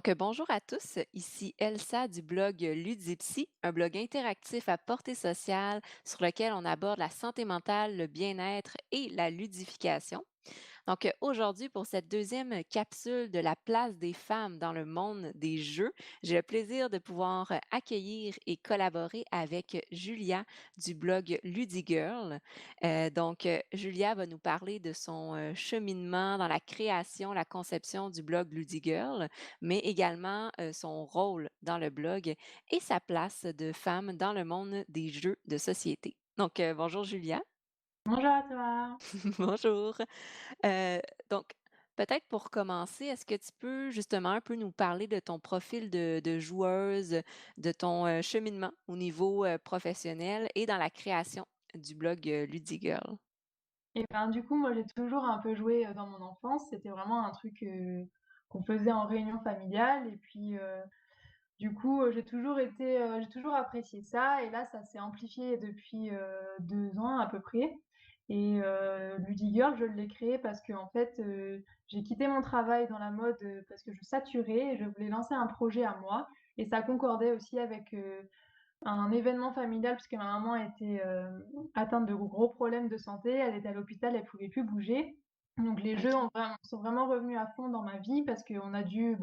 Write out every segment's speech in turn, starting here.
Bonjour à tous, ici Elsa du blog Ludipsy, un blog interactif à portée sociale sur lequel on aborde la santé mentale, le bien-être et la ludification. Aujourd'hui, pour cette deuxième capsule de la place des femmes dans le monde des jeux, j'ai le plaisir de pouvoir accueillir et collaborer avec Julia du blog Ludigirl. Julia va nous parler de son cheminement dans la création, la conception du blog Ludigirl, mais également son rôle dans le blog et sa place de femme dans le monde des jeux de société. Bonjour Julia. Bonjour à toi. Bonjour. Heu, donc, peut-être pour commencer, est-ce que tu peux justement un peu nous parler de ton profil de joueuse, de ton, cheminement au niveau, professionnel et dans la création du blog, Ludigirl? Et ben, du coup, moi, j'ai toujours un peu joué, dans mon enfance. C'était vraiment un truc, qu'on faisait en réunion familiale et puis, du coup, j'ai toujours apprécié ça et là, ça s'est amplifié depuis, 2 ans à peu près et Ludigirl, je l'ai créé parce qu'en fait, j'ai quitté mon travail dans la mode, parce que je saturais et je voulais lancer un projet à moi et ça concordait aussi avec, un événement familial puisque ma maman était, atteinte de gros problèmes de santé. Elle était à l'hôpital, elle pouvait plus bouger. Donc les jeux OK. sont vraiment revenus à fond dans ma vie parce qu'on a dû,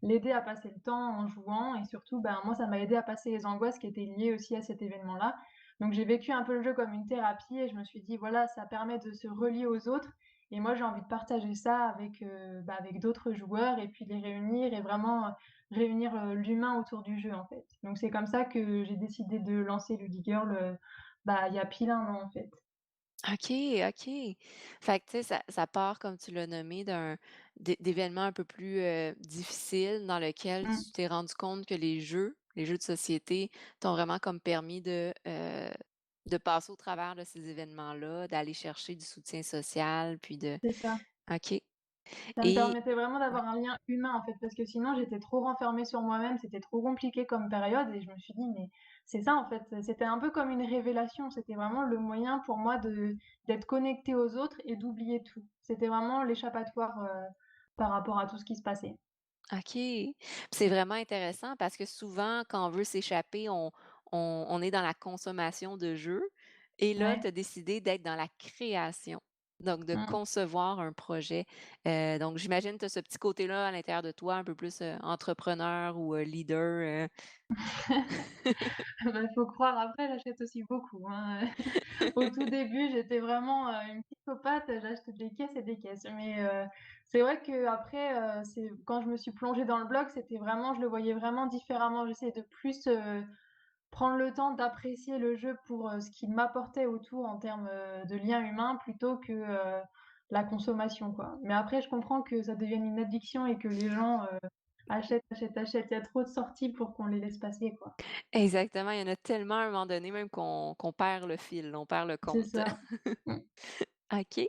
l'aider à passer le temps en jouant et surtout, moi, ça m'a aidé à passer les angoisses qui étaient liées aussi à cet événement-là. Donc j'ai vécu un peu le jeu comme une thérapie et je me suis dit: «Voilà, ça permet de se relier aux autres et moi, j'ai envie de partager ça avec, avec d'autres joueurs et puis les réunir et vraiment, réunir, l'humain autour du jeu, en fait. Donc c'est comme ça que j'ai décidé de lancer Ludigirl, il y a pile 1 an, en fait. OK, OK. Fait que, tu sais, ça part, comme tu l'as nommé, d'événements un peu plus, difficiles dans lequel Mmh. tu t'es rendu compte que les jeux de société t'ont vraiment comme permis de passer au travers de ces événements-là, d'aller chercher du soutien social, puis de C'est ça. OK. Ça me Et permettait vraiment ouais, d'avoir un lien humain, en fait, parce que sinon j'étais trop renfermée sur moi-même, c'était trop compliqué comme période et je me suis dit: «Mais c'est ça, en fait». C'était un peu comme une révélation, c'était vraiment le moyen pour moi de d'être connectée aux autres et d'oublier tout. C'était vraiment l'échappatoire, par rapport à tout ce qui se passait. OK. C'est vraiment intéressant parce que souvent, quand on veut s'échapper, on est dans la consommation de jeux et là, Ouais. tu as décidé d'être dans la création, donc de Mmh. concevoir un projet. Donc j'imagine tu as ce petit côté-là à l'intérieur de toi, un peu plus, entrepreneur ou, leader, Faut croire, après j'achète aussi beaucoup, hein. Au tout début, j'étais vraiment, une psychopathe, j'achetais des caisses et des caisses. Mais, c'est vrai qu'après, c'est quand je me suis plongée dans le blog, c'était vraiment je le voyais vraiment différemment. J'essayais de plus, prendre le temps d'apprécier le jeu pour, ce qu'il m'apportait autour en termes, de liens humains plutôt que, la consommation, quoi. Mais après, je comprends que ça devienne une addiction et que les gens, achètent, achètent, achètent. Il y a trop de sorties pour qu'on les laisse passer, quoi. Exactement, il y en a tellement à un moment donné même qu'on perd le fil, on perd le C'est compte. ça. Mmh. OK.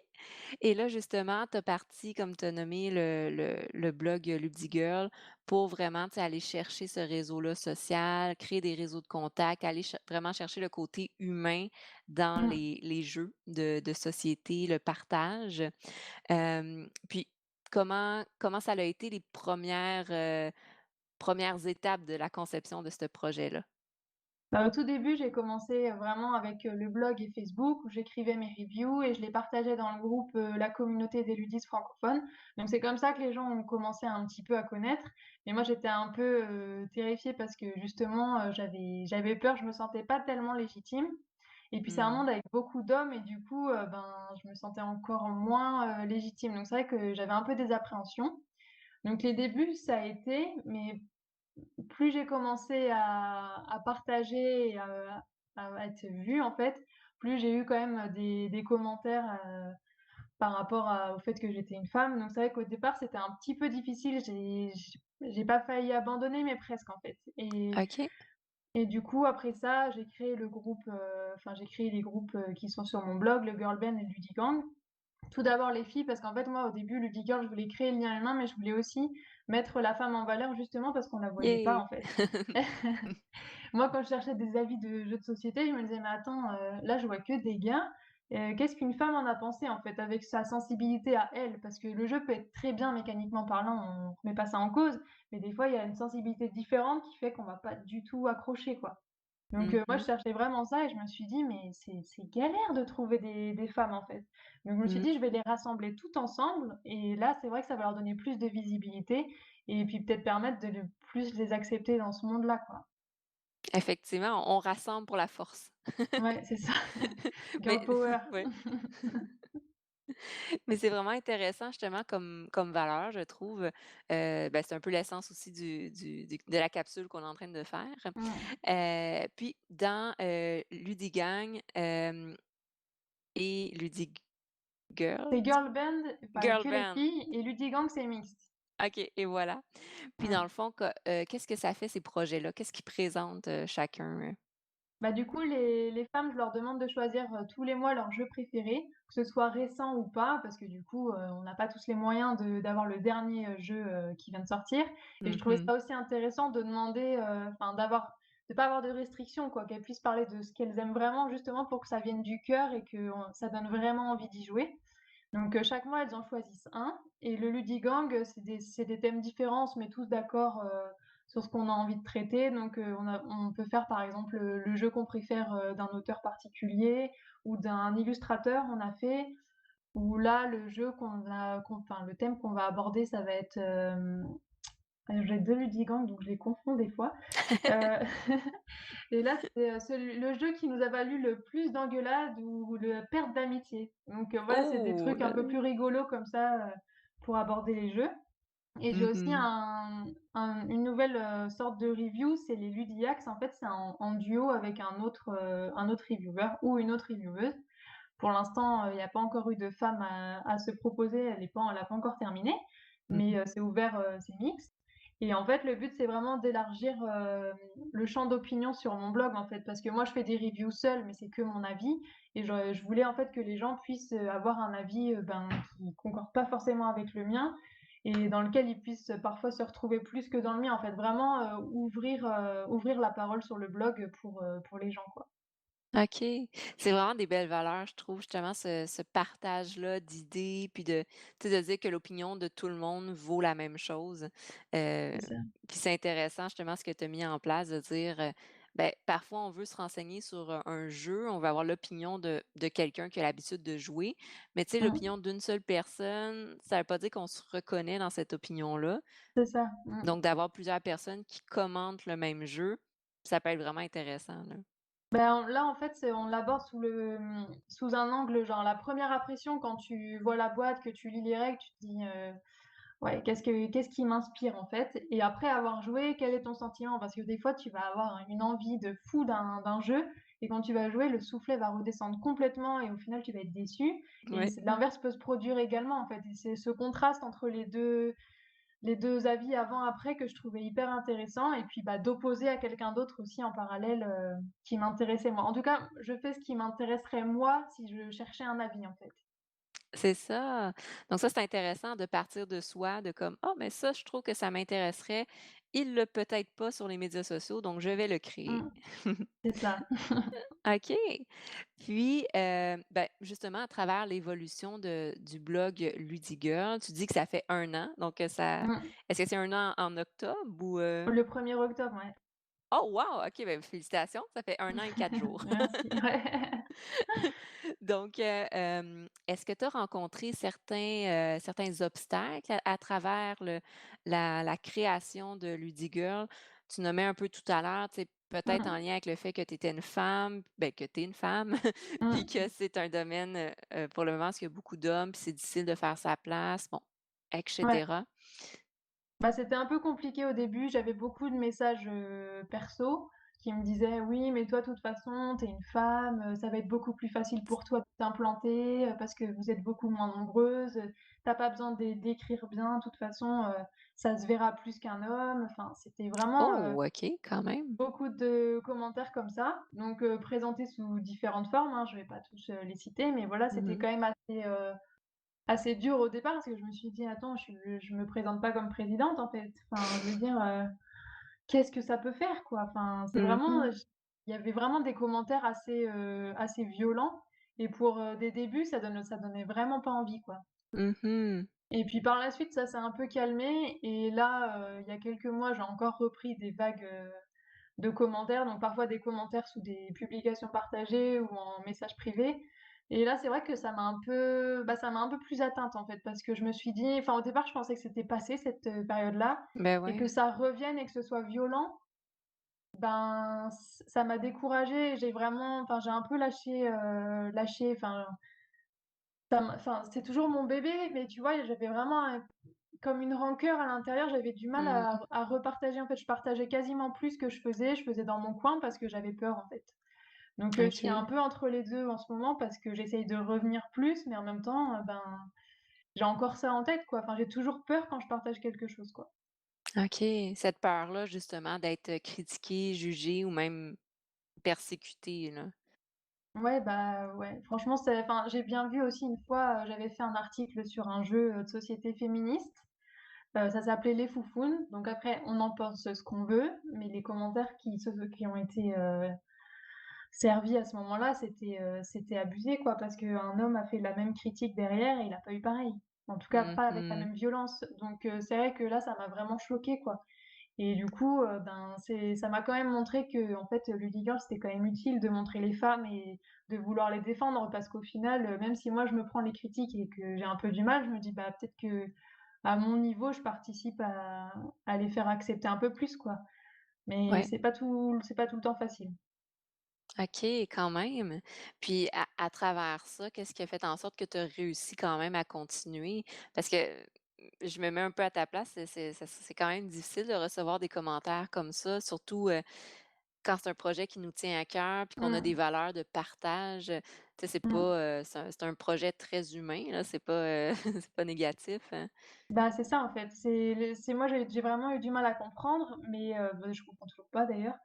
Et là, justement, tu as parti, comme tu as nommé le blog Ludigirl pour vraiment, tu sais, aller chercher ce réseau-là social, créer des réseaux de contacts, aller vraiment chercher le côté humain dans Mmh. les jeux de société, le partage. Puis comment ça a été les premières étapes de la conception de ce projet-là? Au tout début, j'ai commencé vraiment avec, le blog et Facebook où j'écrivais mes reviews et je les partageais dans le groupe, la communauté des ludistes francophones. Donc c'est comme ça que les gens ont commencé un petit peu à connaître. Et moi, j'étais un peu, terrifiée parce que justement, j'avais peur, je me sentais pas tellement légitime. Et puis c'est un Mmh. monde avec beaucoup d'hommes et du coup, je me sentais encore moins, légitime. Donc c'est vrai que j'avais un peu des appréhensions. Donc les débuts, ça a été, mais plus j'ai commencé à partager et à être vue, en fait, plus j'ai eu quand même des commentaires, par rapport au fait que j'étais une femme. Donc c'est vrai qu'au départ, c'était un petit peu difficile. J'ai pas failli abandonner, mais presque, en fait. OK. Et du coup, après ça, j'ai créé le groupe, j'ai créé les groupes, qui sont sur mon blog, le Girl Band et le Ludigang. Tout d'abord les filles, parce qu'en fait, moi, au début, Ludigirl, je voulais créer le lien humain, mais je voulais aussi mettre la femme en valeur, justement parce qu'on la voyait pas, Yay! en fait. Moi, quand je cherchais des avis de jeux de société, je me disais: «Mais attends, là, je vois que des gars qu'est-ce qu'une femme en a pensé, en fait, avec sa sensibilité à elle? Parce que le jeu peut être très bien mécaniquement parlant, on remet pas ça en cause, mais des fois, il y a une sensibilité différente qui fait qu'on va pas du tout accrocher, quoi. Donc moi, je Mmh. cherchais vraiment ça et je me suis dit: «Mais c'est galère de trouver des femmes, en fait». Donc je me suis Mmh. dit: «Je vais les rassembler toutes ensemble» et là, c'est vrai que ça va leur donner plus de visibilité et puis peut-être permettre de plus les accepter dans ce monde-là, quoi. Effectivement, on rassemble pour la force. Ouais, c'est ça. Girl Mais power. ouais. Mais c'est vraiment intéressant justement comme valeur, je trouve. C'est un peu l'essence aussi du de la capsule qu'on est en train de faire. Mmh. Puis dans, Ludigang, et C'est Ludigirls? girl band, enfin Girl que les band, filles et Ludigang, c'est mixte. OK et voilà. Puis dans le Mmh. fond, qu'est-ce que ça fait ces projets-là? Qu'est-ce qu'ils présentent, chacun, Bah, du coup, les femmes, je leur demande de choisir, tous les mois leur jeu préféré, que ce soit récent ou pas, parce que du coup, on n'a pas tous les moyens d'avoir le dernier, jeu, qui vient de sortir et je trouvais Mmh. ça aussi intéressant de demander, enfin de pas avoir de restrictions quoi, qu'elles puissent parler de ce qu'elles aiment vraiment justement pour que ça vienne du cœur et que ça donne vraiment envie d'y jouer. Donc chaque mois, elles en choisissent un et le Ludigang, c'est des thèmes différents, on se met tous d'accord, sur ce qu'on a envie de traiter. Donc on peut faire par exemple, le jeu qu'on préfère, d'un auteur particulier ou d'un illustrateur, on a fait. Ou là, le jeu enfin le thème qu'on va aborder, ça va être, j'ai 2 Ludigang donc je les confonds des fois. Heu Et là, c'est, le jeu qui nous a valu le plus d'engueulades ou le perte d'amitié. Donc voilà, c'est des Oh trucs un là peu là! plus rigolos comme ça, pour aborder les jeux et j'ai aussi Mmh. une nouvelle, sorte de review, c'est les Ludiacs. En fait, c'est en duo avec un autre reviewer ou une autre revieweuse. Pour l'instant, il y a pas encore eu de femme à se proposer, elle a pas encore terminé, mais Mmh. c'est ouvert, c'est mixte et en fait, le but, c'est vraiment d'élargir, le champ d'opinion sur mon blog, en fait. Parce que moi, je fais des reviews seule, mais c'est que mon avis et je voulais, en fait, que les gens puissent, avoir un avis, qui concorde pas forcément avec le mien et dans lequel ils puissent, parfois se retrouver plus que dans le mien, en fait. Vraiment, ouvrir la parole sur le blog, pour les gens, quoi. OK. C'est vraiment des belles valeurs, je trouve, justement, ce partage-là d'idées, puis de, tu sais, de dire que l'opinion de tout le monde vaut la même chose. C'est Heu, ça. Puis c'est intéressant, justement, ce que tu as mis en place, de dire, parfois, on veut se renseigner sur, un jeu, on va avoir l'opinion de quelqu'un qui a l'habitude de jouer, mais tu sais, Mmh. l'opinion d'une seule personne, ça veut pas dire qu'on se reconnaît dans cette opinion-là. C'est ça. Mmh. Donc d'avoir plusieurs personnes qui commentent le même jeu, ça peut être vraiment intéressant, là. Ben, là, en fait, on l'aborde sous un angle, genre la première impression quand tu vois la boîte, que tu lis les règles, tu te dis, «Ouais, qu'est-ce qui m'inspire, en fait?» et après avoir joué, quel est ton sentiment? Parce que des fois, tu vas avoir une envie de fou d'un jeu et quand tu vas jouer, le soufflet va redescendre complètement et au final, tu vas être déçu et Ouais. c'est l'inverse peut se produire également, en fait et c'est ce contraste entre les deux avis avant-après que je trouvais hyper intéressant et puis, bah, d'opposer à quelqu'un d'autre aussi en parallèle, qui m'intéressait moi. En tout cas, je fais ce qui m'intéresserait moi si je cherchais un avis, en fait. C'est ça. Donc ça, c'est intéressant de partir de soi, de comme: «Ah, mais ça, je trouve que ça m'intéresserait. Il l'a peut-être pas sur les médias sociaux, donc je vais le créer». Mmh, c'est ça. OK. Puis, justement, à travers l'évolution du blog Ludigirl, tu dis que ça fait 1 an, donc ça Mmh. est-ce que c'est 1 an en octobre ou? Le 1er octobre, ouais. Oh wow! OK, félicitations, ça fait 1 an et 4 jours. Merci, ouais. Donc, est-ce que tu as rencontré certains obstacles à travers la création de Ludigirl? Tu nommais un peu tout à l'heure, tu sais, peut-être en Mmh. lien avec le fait que tu étais une femme, que tu es une femme, puis Mmh. que c'est un domaine, pour le moment, parce qu'il y a beaucoup d'hommes, puis c'est difficile de faire sa place, bon, et Ouais. cetera. Bah, c'était un peu compliqué au début, j'avais beaucoup de messages, perso qui me disaient: «Oui, mais toi, de toute façon, tu es une femme, ça va être beaucoup plus facile pour toi de t'implanter, parce que vous êtes beaucoup moins nombreuses, tu pas besoin d'écrire bien, de toute façon, ça se verra plus qu'un homme». Enfin, c'était vraiment, Oh, OK, quand même. beaucoup de commentaires comme ça, donc présentés sous différentes formes, hein, je vais pas tous, les citer, mais voilà, c'était Mmh. quand même assez dur au départ parce que je me suis dit: «Attends, je me présente pas comme présidente, en fait». Enfin, je veux dire, qu'est-ce que ça peut faire, quoi? Enfin, c'est vraiment, Mmh. il y avait vraiment des commentaires assez violents et pour, des débuts, ça donnait vraiment pas envie, quoi. Mmh. Et puis par la suite, ça s'est un peu calmé et là, il y a quelques mois, j'ai encore repris des vagues, de commentaires, donc parfois des commentaires sous des publications partagées ou en message privé. Et là, c'est vrai que ça m'a un peu plus atteinte, en fait, parce que je me suis dit enfin, au départ, je pensais que c'était passé cette, période-là Ben, et ouais. que ça revienne et que ce soit violent, ben, ça m'a découragée et j'ai un peu lâché c'est toujours mon bébé, mais tu vois, j'avais vraiment comme une rancœur à l'intérieur, j'avais du mal Mmh. à repartager, en fait. Je partageais quasiment plus ce que je faisais dans mon coin parce que j'avais peur, en fait. Donc je suis un OK. peu entre les 2 en ce moment parce que j'essaye de revenir plus, mais en même temps, j'ai encore ça en tête, quoi. Enfin, j'ai toujours peur quand je partage quelque chose, quoi. OK. Cette peur-là, justement, d'être critiqué, jugé ou même persécuté, là. Ouais, bah, ouais, franchement, j'ai bien vu aussi une fois, j'avais fait un article sur un jeu, de société féministe, ça s'appelait Les Foufounes, donc après on en pense ce qu'on veut, mais les commentaires qui ont été, servi à ce moment-là, c'était abusé quoi, parce qu'un homme a fait la même critique derrière et il a pas eu pareil. En tout cas, pas avec la Mmh. même violence. Donc c'est vrai que là, ça m'a vraiment choquée quoi et du coup, c'est ça m'a quand même montré qu'en fait, Lady Girl, c'était quand même utile de montrer les femmes et de vouloir les défendre parce qu'au final, même si moi je me prends les critiques et que j'ai un peu du mal, je me dis: «Bah, peut-être qu'à mon niveau, je participe à les faire accepter un peu plus quoi». Mais Ouais. c'est pas tout le temps facile. OK, quand même. Puis à travers ça, qu'est-ce qui a fait en sorte que tu as réussi quand même à continuer? Parce que, je me mets un peu à ta place, c'est quand même difficile de recevoir des commentaires comme ça, surtout, quand c'est un projet qui nous tient à cœur, puis qu'on a des Mmh. valeurs de partage, tu sais, c'est Mmh. pas, c'est un projet très humain, là, c'est pas, c'est pas négatif, hein? Bah, c'est ça, en fait. C'est moi, j'ai vraiment eu du mal à comprendre, mais je comprends toujours pas d'ailleurs.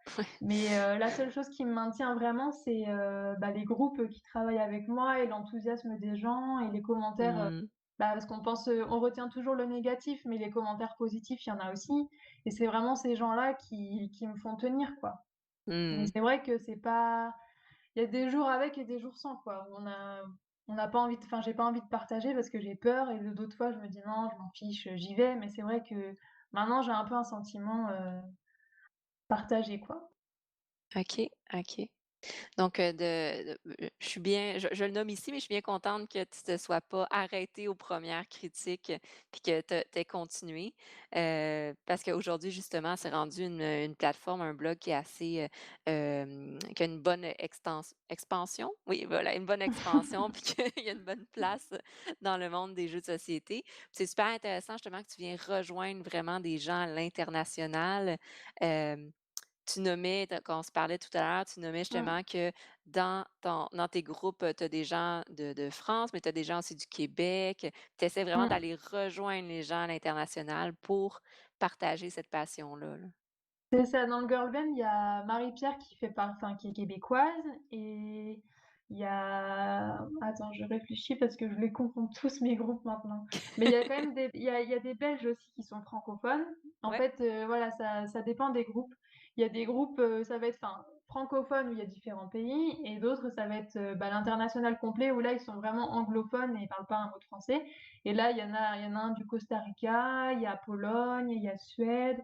Mais la seule chose qui me maintient vraiment, c'est, les groupes, qui travaillent avec moi et l'enthousiasme des gens et les commentaires, Mmh. parce qu'on pense, on retient toujours le négatif, mais les commentaires positifs, il y en a aussi et c'est vraiment ces gens-là qui me font tenir, quoi. Mais Mmh. c'est vrai que c'est pas il y a des jours avec et des jours sans, quoi. On n'a pas envie de j'ai pas envie de partager parce que j'ai peur et d'autres fois, je me dis: «Non, je m'en fiche, j'y vais». Mais c'est vrai que maintenant, j'ai un peu un sentiment, partagé, quoi. OK, OK. Donc, je suis bien je le nomme ici, mais je suis bien contente que tu te sois pas arrêtée aux premières critiques, puis que tu aies continué. Parce qu'aujourd'hui, justement, c'est rendu une plateforme, un blog qui est assez, qui a une bonne expansion? Oui, voilà, une bonne expansion, puis qu'il y a une bonne place dans le monde des jeux de société. Puis c'est super intéressant, justement, que tu viens rejoindre vraiment des gens à l'international. Hem Tu nommais, quand on se parlait tout à l'heure, tu nommais Mmh. justement que dans tes groupes, tu as des gens de France, mais tu as des gens aussi du Québec. Tu essaies vraiment Mmh. d'aller rejoindre les gens à l'international pour partager cette passion-là, là. C'est ça, dans le girl band, il y a Marie-Pierre qui est québécoise et il y a attends, je réfléchis parce que je les confonds tous mes groupes maintenant. Mais il y a quand même il y a des Belges aussi qui sont francophones. En Ouais. fait, voilà, ça dépend des groupes. Il y a des groupes, ça va être francophones où il y a différents pays et d'autres, ça va être, l'international complet où là, ils sont vraiment anglophones et ils parlent pas un mot de français et là, il y en a un du Costa Rica, il y a Pologne, il y a Suède,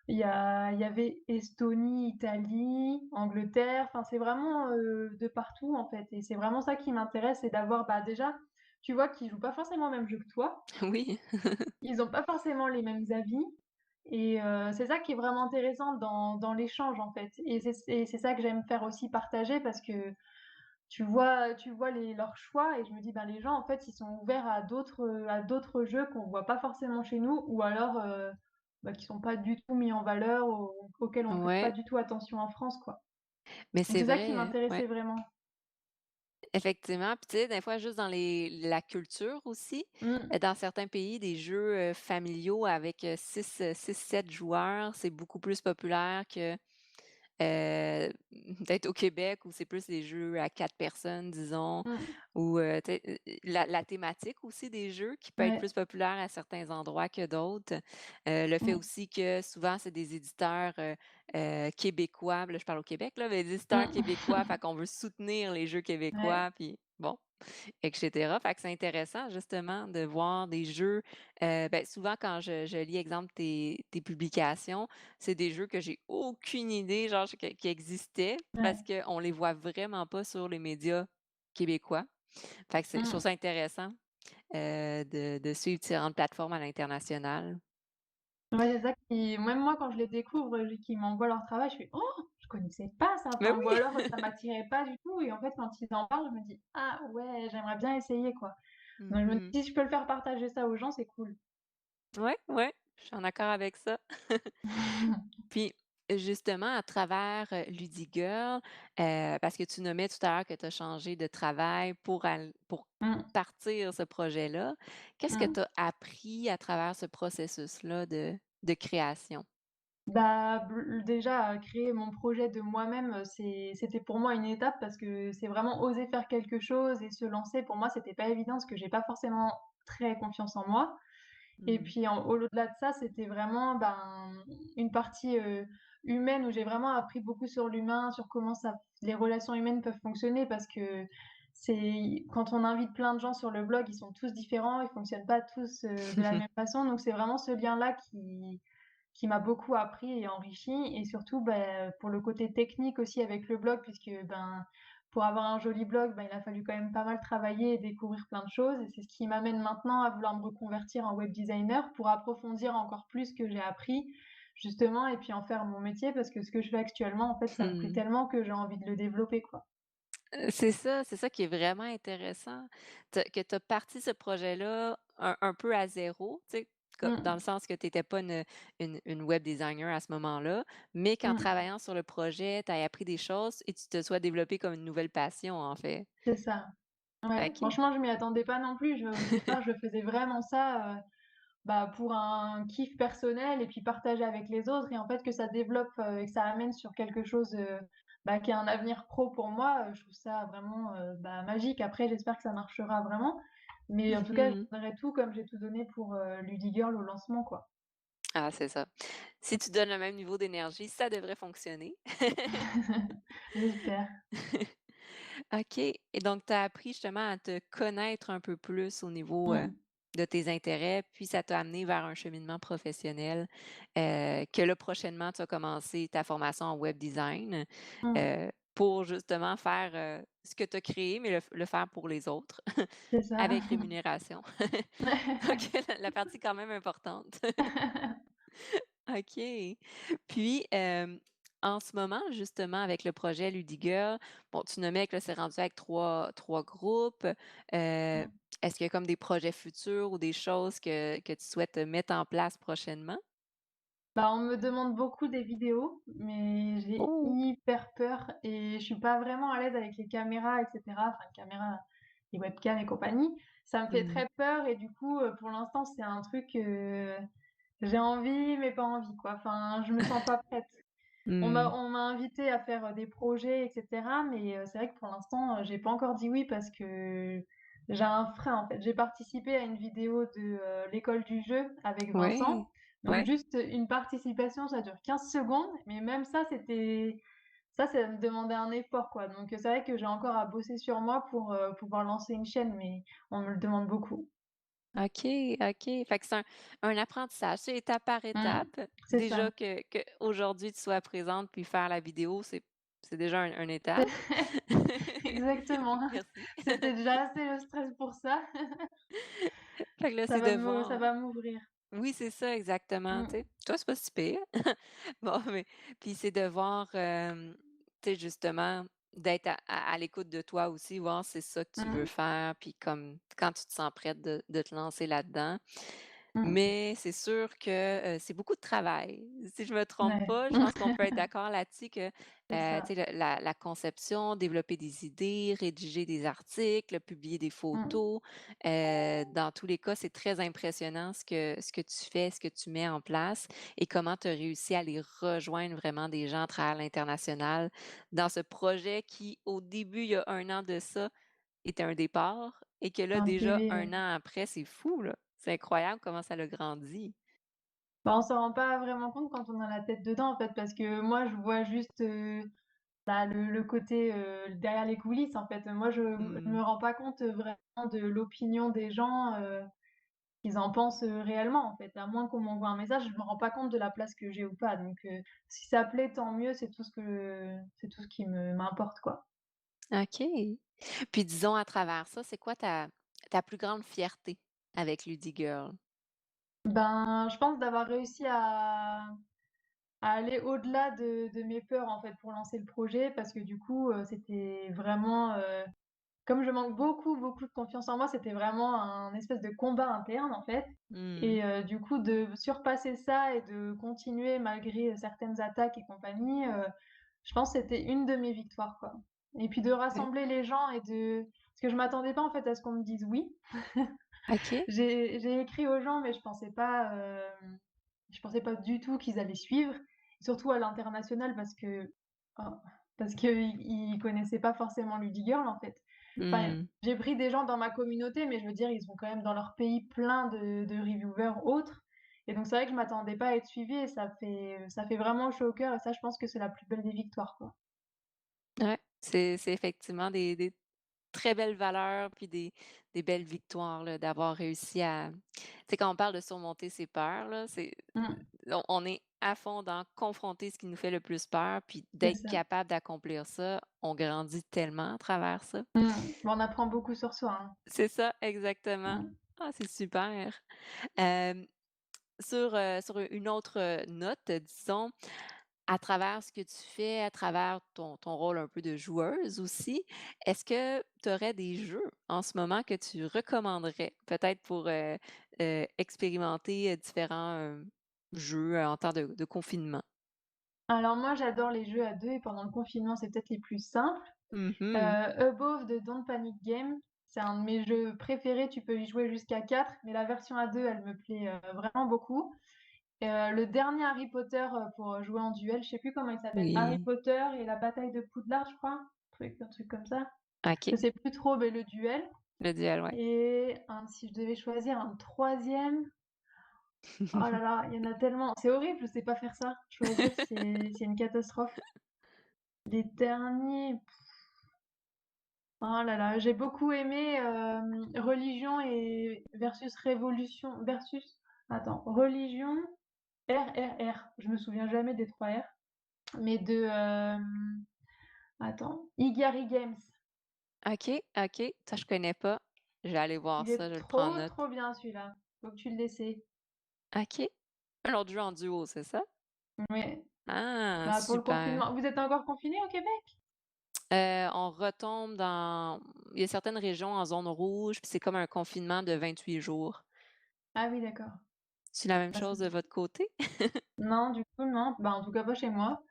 il y avait Estonie, Italie, Angleterre, enfin c'est vraiment, de partout en fait et c'est vraiment ça qui m'intéresse, c'est d'avoir, déjà, tu vois qu'ils jouent pas forcément au même jeu que toi, Oui. ils ont pas forcément les mêmes avis et c'est ça qui est vraiment intéressant dans l'échange en fait et c'est ça que j'aime faire aussi partager parce que tu vois leurs choix et je me dis: «Ben, les gens, en fait, ils sont ouverts à d'autres jeux qu'on voit pas forcément chez nous ou alors, qui sont pas du tout mis en valeur, auxquels on prête pas Ouais, du tout attention en France, quoi». mais Donc c'est c'est ça qui vrai, ouais, m'intéressait vraiment. effectivement. Puis tu sais, des fois, juste dans la culture aussi, Mmh. dans certains pays, des jeux, familiaux avec, 6-7 joueurs, c'est beaucoup plus populaire que peut-être au Québec où c'est plus les jeux à 4 personnes, disons, Mmh. ou, tu sais, la thématique aussi des jeux qui peut être Ouais. plus populaire à certains endroits que d'autres. Le fait Mmh. aussi que souvent c'est des éditeurs, québécois, là je parle au Québec là, mais des éditeurs québécois, Mmh. fait qu'on veut soutenir les jeux Ouais. québécois, puis bon, et cetera. Fait que c'est intéressant justement de voir des jeux, souvent quand je lis exemple tes publications, c'est des jeux que j'ai aucune idée genre qui existaient parce Ouais. qu'on les voit vraiment pas sur les médias québécois. Fait que c'est je trouve Mmh. ça intéressant, de suivre différentes plateformes à l'international. Ouais, c'est ça qui même moi quand je les découvre, qu'ils m'envoient leur travail, je fais: «Oh! Je connaissais pas ça», Mais enfin ou oui! alors, ça m'attirait pas du tout et en fait quand ils en parlent, je me dis: «Ah ouais, j'aimerais bien essayer quoi». Donc je me Mmh. dis: «Si je peux le faire partager ça aux gens, c'est cool». Ouais, ouais, je suis en accord avec ça. Puis, justement, à travers, Ludigirl, parce que tu nommais tout à l'heure que tu as changé de travail pour Mmh. partir ce projet-là. Qu'est-ce que Mmh. tu as appris à travers ce processus-là de création? Bah, déjà, créer mon projet de moi-même, c'était pour moi une étape parce que c'est vraiment oser faire quelque chose et se lancer. Pour moi, c'était pas évident parce que j'ai pas forcément très confiance en moi. Et Mmh. puis au-delà de ça, c'était vraiment, ben, une partie, humaine où j'ai vraiment appris beaucoup sur l'humain, sur comment ça les relations humaines peuvent fonctionner parce que c'est quand on invite plein de gens sur le blog, ils sont tous différents, ils fonctionnent pas tous, de la même façon. Donc c'est vraiment ce lien-là qui m'a beaucoup appris et enrichi et surtout, pour le côté technique aussi avec le blog puisque, ben, pour avoir un joli blog, ben, il a fallu quand même pas mal travailler et découvrir plein de choses et c'est ce qui m'amène maintenant à vouloir me reconvertir en web designer pour approfondir encore plus ce que j'ai appris justement et puis en faire mon métier parce que ce que je fais actuellement, en fait, ça me plaît Mmh. tellement que j'ai envie de le développer, quoi. C'est ça qui est vraiment intéressant, que tu as parti ce projet-là un peu à zéro, tu sais, co dans le Mmh. sens que tu étais pas une web designer à ce moment-là, mais qu'en Mmh. travaillant sur le projet, tu as appris des choses et tu te sois développé comme une nouvelle passion, en fait. C'est ça. Ouais, OK. franchement, je m'y attendais pas non plus. Au départ, je faisais vraiment ça, bah, pour un kiff personnel et puis partager avec les autres et en fait que ça développe, et que ça amène sur quelque chose, bah, qui a un avenir pro pour moi, je trouve ça vraiment, bah, magique. Après j'espère que ça marchera vraiment, mais en tout cas, je Mmh. donnerai tout comme j'ai tout donné pour, Ludigirl au lancement, quoi. Ah, c'est ça. Si tu donnes le même niveau d'énergie, ça devrait fonctionner. J'espère. OK, et donc tu as appris justement à te connaître un peu plus au niveau, Mmh. de tes intérêts, puis ça t'a amené vers un cheminement professionnel, que là prochainement tu vas commencer ta formation en web design, Mmh. pour justement faire, ce que tu as créé, mais le faire pour les autres C'est ça. avec rémunération. Donc la partie quand même importante. OK. Puis, en ce moment, justement, avec le projet Ludigirl, bon, tu nommais que là, c'est rendu avec trois groupes. Mmh. Est-ce qu'il y a comme des projets futurs ou des choses que tu souhaites mettre en place prochainement? Bah, on me demande beaucoup des vidéos, mais j'ai Oh! hyper peur et je suis pas vraiment à l'aise avec les caméras et cetera, enfin caméras, les webcams et compagnie. Ça me fait Mmh. très peur et du coup, pour l'instant, c'est un truc, j'ai envie mais pas envie, quoi. Enfin, je me sens pas prête. Mmh. On m'a invitée à faire, des projets et cetera, mais c'est vrai que pour l'instant, j'ai pas encore dit oui parce que j'ai un frein, en fait. J'ai participé à une vidéo de, l'école du jeu avec Ouais. Vincent, donc Ouais. juste une participation, ça dure 15 secondes, mais même ça, ça me demandait un effort, quoi, donc c'est vrai que j'ai encore à bosser sur moi pour, pouvoir lancer une chaîne, mais on me le demande beaucoup. OK, OK. Fait que c'est un apprentissage, c'est étape par Mmh, étape. c'est ça. Déjà que aujourd'hui tu sois présente puis faire la vidéo, c'est déjà une étape. Exactement. Merci. C'était déjà assez le stress pour ça. Fait que là, c'est de Ça voir. va m'ouvrir. Oui, c'est ça exactement, tu Mmh. sais. Toi, c'est pas si pire. Bon, mais puis c'est de voir, tu sais, justement, d'être à l'écoute de toi aussi, voir si c'est ça que tu veux Mmh. faire, puis comme quand tu te sens prête de te lancer là-dedans. Mmh. Mais c'est sûr que, c'est beaucoup de travail. Si je me trompe Ouais. pas, je pense qu'on peut être d'accord là-dessus que, C'est tu sais, ça. la conception, développer des idées, rédiger des articles, publier des Mmh. photos, dans tous les cas, c'est très impressionnant ce que tu fais, ce que tu mets en place et comment tu as réussi à aller rejoindre vraiment des gens à travers l'international dans ce projet qui, au début, il y a 1 an de ça, était un départ et que là, Un déjà bébé, ouais. 1 an après, c'est fou, là. C'est incroyable comment ça l'a grandi. Bah, on s'en rend pas vraiment compte quand on a la tête dedans, en fait, parce que moi, je vois juste, bah, le côté, derrière les coulisses, en fait. Moi, je Mmh. me rends pas compte, vraiment de l'opinion des gens, qu'ils en pensent, réellement, en fait. À moins qu'on m'envoie un message, je me rends pas compte de la place que j'ai ou pas. Donc, si ça plaît, tant mieux, c'est tout ce qui m'importe, quoi. OK. Puis disons à travers ça, c'est quoi ta plus grande fierté avec Ludi Girl? Ben, je pense d'avoir réussi à aller au-delà de mes peurs, en fait, pour lancer le projet parce que du coup, c'était vraiment, comme je manque beaucoup, beaucoup de confiance en moi, c'était vraiment un espèce de combat interne, en fait Mmh. et du coup, de surpasser ça et de continuer malgré, certaines attaques et compagnie, je pense que c'était une de mes victoires, quoi et puis de Ouais. rassembler les gens et de parce que je m'attendais pas, en fait, à ce qu'on me dise «oui». OK. J'ai écrit aux gens mais je pensais pas du tout qu'ils allaient suivre, surtout à l'international oh, parce qu'ils connaissaient pas forcément Ludi Girl, en fait. Enfin, Mmh. j'ai pris des gens dans ma communauté, mais je veux dire, ils ont quand même dans leur pays plein de reviewers autres et donc c'est vrai que je m'attendais pas à être suivie et ça fait vraiment chaud au cœur et ça, je pense que c'est la plus belle des victoires, quoi. Ouais, c'est effectivement des très belles valeurs, puis des belles victoires, là, d'avoir réussi à tu sais, quand on parle de surmonter ses peurs, là, c'est Mmh, on est à fond dans confronter ce qui nous fait le plus peur, puis c'est d'être ça. capable d'accomplir ça, on grandit tellement à travers ça. Mmh. Bah, on apprend beaucoup sur soi, hein. C'est ça, exactement. Mmh. Ah, c'est super. Sur une autre, note, disons, à travers ce que tu fais, à travers ton rôle un peu de joueuse aussi, est-ce que tu aurais des jeux en ce moment que tu recommanderais? Peut-être pour, expérimenter, différents, jeux, en temps de confinement? Alors moi, j'adore les jeux à 2 et pendant le confinement, c'est peut-être les plus simples. Mmh. Above de Don't Panic Game, c'est un de mes jeux préférés, tu peux y jouer jusqu'à 4, mais la version à 2, elle me plaît, vraiment beaucoup. Le dernier Harry Potter, pour jouer en duel, je sais plus comment il s'appelle, Harry Oui. Potter et la bataille de Poudlard, je crois? Un truc comme ça. Je OK. sais plus trop, mais le duel Le duel, ouais. et si je devais choisir un troisième, oh là là, il y en a tellement, c'est horrible, je sais pas faire ça. Choisir, c'est une catastrophe. Les derniers, oh là là, j'ai beaucoup aimé, Religion et Religion, RRR, je me souviens jamais des 3 R, mais attends, Igari Games. OK, OK, ça je connais pas. Je vais aller voir Il ça, est je le prends en trop, note. trop bien celui-là. Faut que tu l'essaies. OK. Un autre jeu en duo, c'est ça? Ouais, Ah, bah, pour le super. confinement, vous êtes encore confinés au Québec? On retombe dans il y a certaines régions en zone rouge, puis c'est comme un confinement de 28 jours. Ah oui, d'accord. C'est la même Bah, c'est chose de votre côté? non, du coup, non, bah, en tout cas pas chez moi.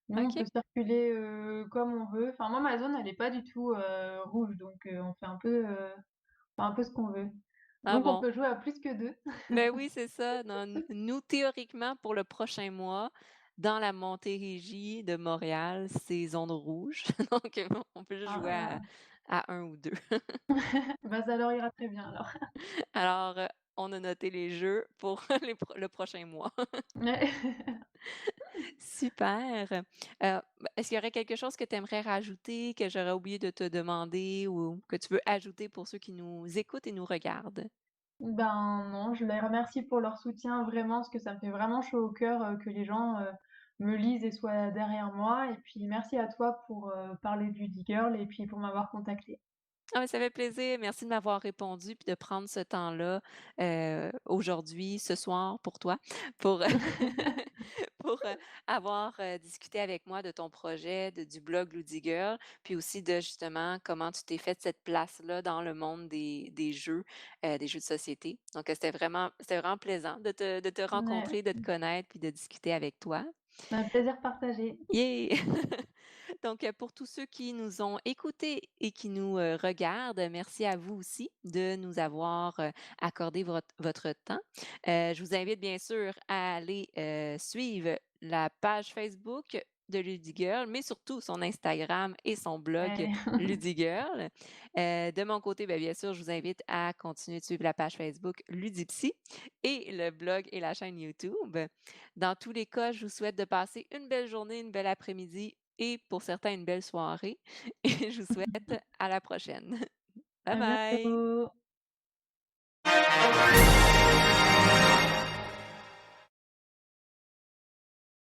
Nous, on OK. peut circuler, comme on veut. Enfin, moi, ma zone, elle est pas du tout, rouge, donc on fait un peu ce qu'on veut. Ah Donc on bon. peut jouer à plus que 2. Ben oui, c'est ça. Non, nous, théoriquement, pour le prochain mois, dans la Montérégie de Montréal, c'est zone rouge. Donc, on peut juste Ah jouer là là. à 1 ou 2. Bah, ça leur ira très bien alors. Alors, on a noté les jeux pour le prochain mois. Ouais. Super. Est-ce qu'il y aurait quelque chose que tu aimerais rajouter, que j'aurais oublié de te demander ou que tu veux ajouter pour ceux qui nous écoutent et nous regardent? Ben, non, je les remercie pour leur soutien vraiment, parce que ça me fait vraiment chaud au cœur, que les gens, me lisent et soient derrière moi et puis merci à toi pour, parler de Lady Girl et puis pour m'avoir contactée. Ah, mais ça fait plaisir. Merci de m'avoir répondu puis de prendre ce temps-là, aujourd'hui, ce soir pour toi, pour pour, avoir, discuté avec moi de ton projet, du blog Loody Girl, puis aussi de justement comment tu t'es fait cette place-là dans le monde des jeux de société. Donc, c'était vraiment plaisant de te Ouais, rencontrer, de te connaître puis de discuter avec toi. un plaisir partagé. Yeah! Donc, pour tous ceux qui nous ont écoutés et qui nous, regardent, merci à vous aussi de nous avoir, accordé votre temps. Je vous invite bien sûr à aller, suivre la page Facebook de Ludigirl, mais surtout son Instagram et son blog Ouais. Ludigirl. De mon côté, ben, bien sûr, je vous invite à continuer de suivre la page Facebook Ludipsy et le blog et la chaîne YouTube. Dans tous les cas, je vous souhaite de passer une belle journée, une belle après-midi et pour certains, une belle soirée. Et je vous souhaite à la prochaine. Bye À bye! bientôt.